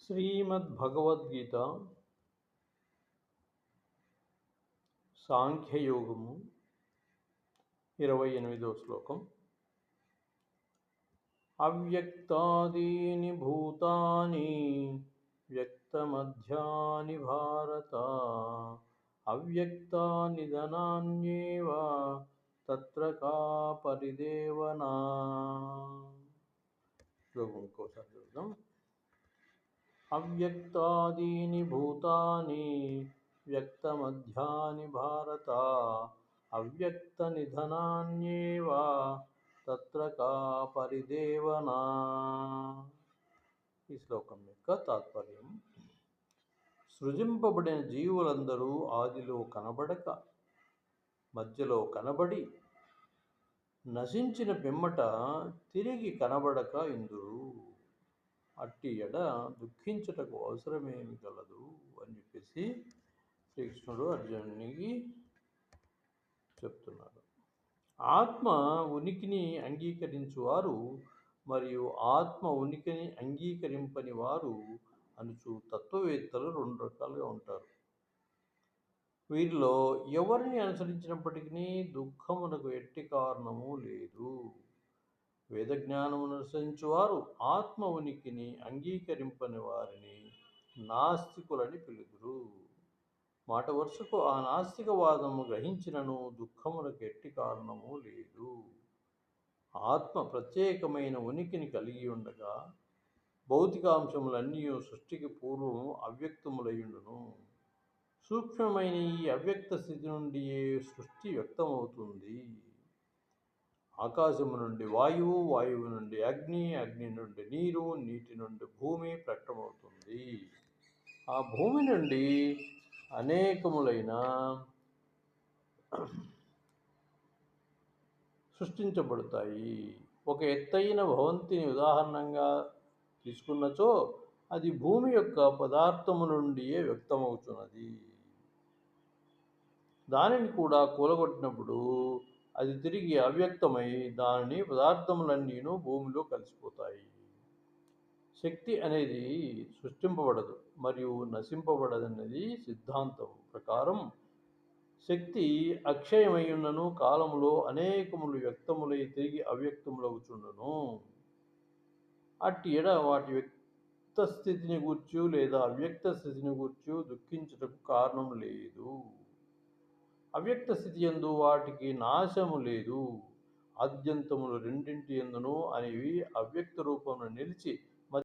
శ్రీమద్భగవద్గీత సాంఖ్యయోగము 28వ శ్లోకం. అవ్యక్తాదీని భూతాని వ్యక్తమధ్యాని భారత అవ్యక్తానిధనాన్యేవ తత్ర కా పరిదేవనా. శ్లోకం ఇంకోసారి చూద్దాం. అవ్యక్తాదీని భూతాని వ్యక్తమధ్యాని భారత అవ్యక్తనిధనాన్యేవ తత్ర కా పరిదేవనా. ఈ శ్లోకం యొక్క తాత్పర్యం: సృజింపబడిన జీవులందరూ ఆదిలో కనబడక మధ్యలో కనబడి నశించిన పిమ్మట తిరిగి కనబడక ఇందురు. అట్టి ఎడ దుఃఖించుటకు అవసరమేమి గలదు అని చెప్పేసి శ్రీకృష్ణుడు అర్జునునికి చెప్తున్నాడు. ఆత్మ ఉనికిని అంగీకరించువారు మరియు ఆత్మ ఉనికిని అంగీకరింపని వారు అనుచు తత్వవేత్తలు రెండు రకాలుగా ఉంటారు. వీరిలో ఎవరిని అనుసరించినప్పటికీ దుఃఖమునకు ఎట్టి కారణము లేదు. వేదజ్ఞానమును అనుసరించువారు ఆత్మ ఉనికిని అంగీకరింపని వారిని నాస్తికులని పిలుదురు. మాట వరుసకు ఆ నాస్తికవాదము గ్రహించినను దుఃఖమునకు ఎట్టి కారణము లేదు. ఆత్మ ప్రత్యేకమైన ఉనికిని కలిగి ఉండగా భౌతికాంశములన్నీ సృష్టికి పూర్వము అవ్యక్తములయ్యుండును. సూక్ష్మమైన ఈ అవ్యక్త స్థితి నుండియే సృష్టి వ్యక్తమవుతుంది. ఆకాశము నుండి వాయువు, వాయువు నుండి అగ్ని, అగ్ని నుండి నీరు, నీటి నుండి భూమి ప్రకటమవుతుంది. ఆ భూమి నుండి అనేకములైన సృష్టించబడతాయి. ఒక ఎత్తైన భవంతిని ఉదాహరణంగా తీసుకున్నచో అది భూమి యొక్క పదార్థము నుండియే వ్యక్తమవుతున్నది. దానిని కూడా కూలగొట్టినప్పుడు అది తిరిగి అవ్యక్తమై దానిని పదార్థములన్నీను భూమిలో కలిసిపోతాయి. శక్తి అనేది సృష్టింపబడదు మరియు నశింపబడదనేది సిద్ధాంతం ప్రకారం శక్తి అక్షయమయ్యున్నను కాలములో అనేకములు వ్యక్తములై తిరిగి అవ్యక్తములవుచుండును. అట్టి ఎడ వాటి వ్యక్త స్థితిని గూర్చి లేదా అవ్యక్త స్థితిని గూర్చి దుఃఖించుటకు కారణం లేదు. అవ్యక్త స్థితి యందు వాటికి నాశము లేదు. ఆద్యంతములు రెండింటి యందును అనేవి అవ్యక్త రూపమును నిలిచి